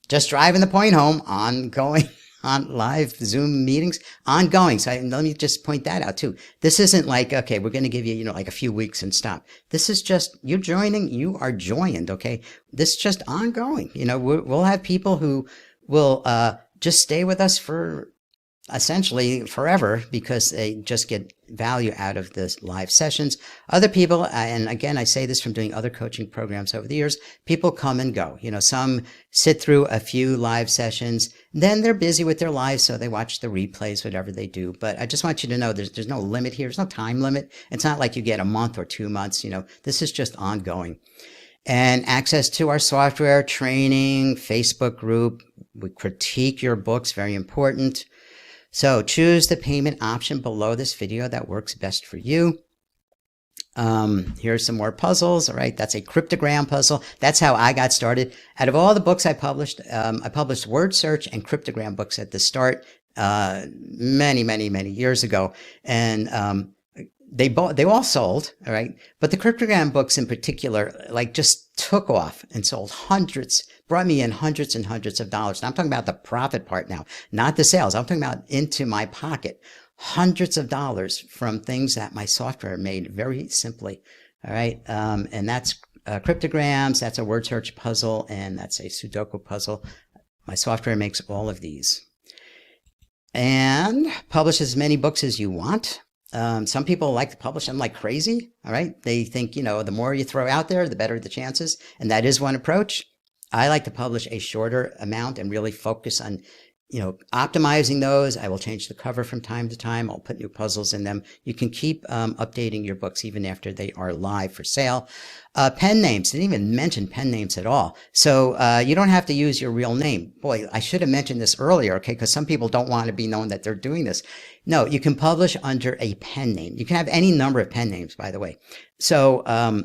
Just driving the point home, ongoing on live Zoom meetings, ongoing. So let me just point that out too. This isn't like, okay, we're going to give you, like a few weeks and stop. This is just, you're joining, you are joined. Okay. This is just ongoing. We'll have people who will just stay with us for essentially forever because they just get value out of the live sessions. Other people, and again, I say this from doing other coaching programs over the years, people come and go. Some sit through a few live sessions, then they're busy with their lives, so they watch the replays, whatever they do. But I just want you to know there's no limit here. There's no time limit. It's not like you get a month or 2 months. This is just ongoing. And access to our software, training, Facebook group. We critique your books, very important. So choose the payment option below this video that works best for you. Here's some more puzzles. All right. That's a cryptogram puzzle. That's how I got started. Out of all the books I published word search and cryptogram books at the start, many years ago. And, they all sold. All right. But the cryptogram books in particular, like just took off and sold hundreds, brought me in hundreds and hundreds of dollars. And I'm talking about the profit part now, not the sales. I'm talking about into my pocket. Hundreds of dollars from things that my software made very simply. All right. And that's cryptograms. That's a word search puzzle. And that's a Sudoku puzzle. My software makes all of these and publish as many books as you want. Some people like to publish them like crazy. All right. They think, the more you throw out there, the better the chances. And that is one approach. I like to publish a shorter amount and really focus on optimizing those. I will change the cover from time to time. I'll put new puzzles in them. You can keep updating your books even after they are live for sale. Pen names. Didn't even mention pen names at all. So you don't have to use your real name. Boy, I should have mentioned this earlier, okay? Because some people don't want to be known that they're doing this. No, you can publish under a pen name. You can have any number of pen names, by the way. So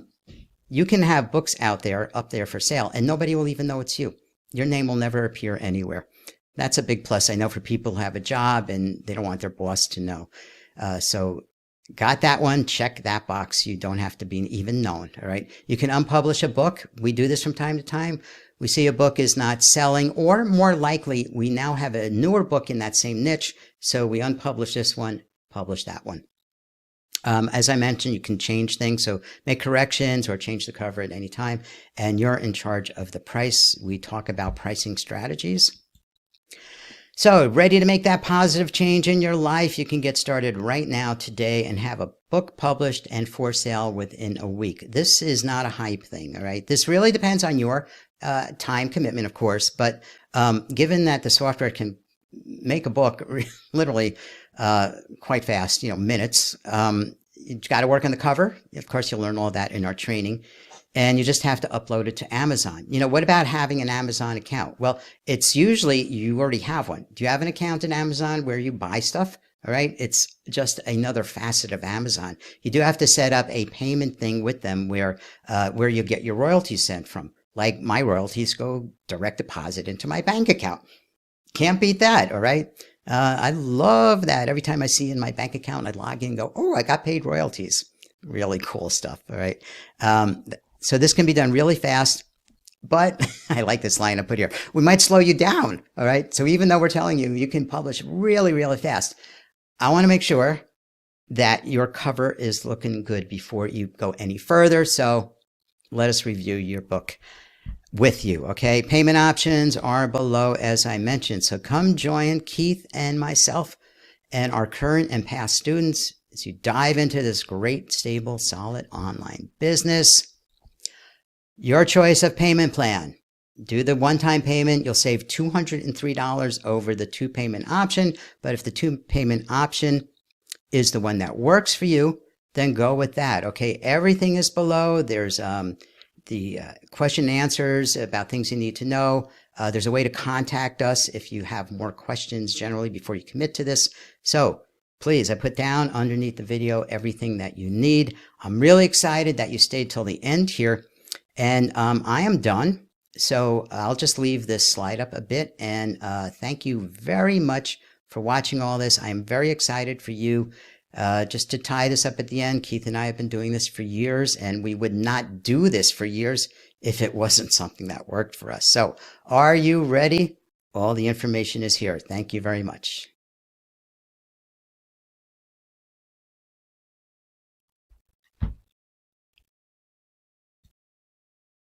you can have books up there for sale, and nobody will even know it's you. Your name will never appear anywhere. That's a big plus. I know for people who have a job and they don't want their boss to know. So got that one. Check that box. You don't have to be even known. All right. You can unpublish a book. We do this from time to time. We see a book is not selling, or more likely, we now have a newer book in that same niche. So we unpublish this one, publish that one. As I mentioned, you can change things. So make corrections or change the cover at any time. And you're in charge of the price. We talk about pricing strategies. So ready to make that positive change in your life? You can get started right now today and have a book published and for sale within a week. This is not a hype thing. All right. This really depends on your time commitment, of course. But given that the software can make a book literally quite fast, minutes, you've got to work on the cover. Of course, you'll learn all that in our training. And you just have to upload it to Amazon. What about having an Amazon account? Well, it's usually you already have one. Do you have an account in Amazon where you buy stuff? All right. It's just another facet of Amazon. You do have to set up a payment thing with them where you get your royalties sent from. Like my royalties go direct deposit into my bank account. Can't beat that. All right. I love that. Every time I see in my bank account, I log in and go, oh, I got paid royalties. Really cool stuff. All right. So this can be done really fast, but I like this line I put here. We might slow you down. All right. So even though we're telling you, you can publish really, really fast. I want to make sure that your cover is looking good before you go any further. So let us review your book with you. Okay. Payment options are below, as I mentioned. So come join Keith and myself and our current and past students as you dive into this great, stable, solid online business. Your choice of payment plan. Do the one-time payment. You'll save $203 over the two-payment option. But if the two-payment option is the one that works for you, then go with that. Okay, everything is below. There's the question and answers about things you need to know. There's a way to contact us if you have more questions generally before you commit to this. So please, I put down underneath the video everything that you need. I'm really excited that you stayed till the end here. And I am done. So I'll just leave this slide up a bit. And thank you very much for watching all this. I am very excited for you. Just to tie this up at the end, Keith and I have been doing this for years, and we would not do this for years if it wasn't something that worked for us. So are you ready? All the information is here. Thank you very much.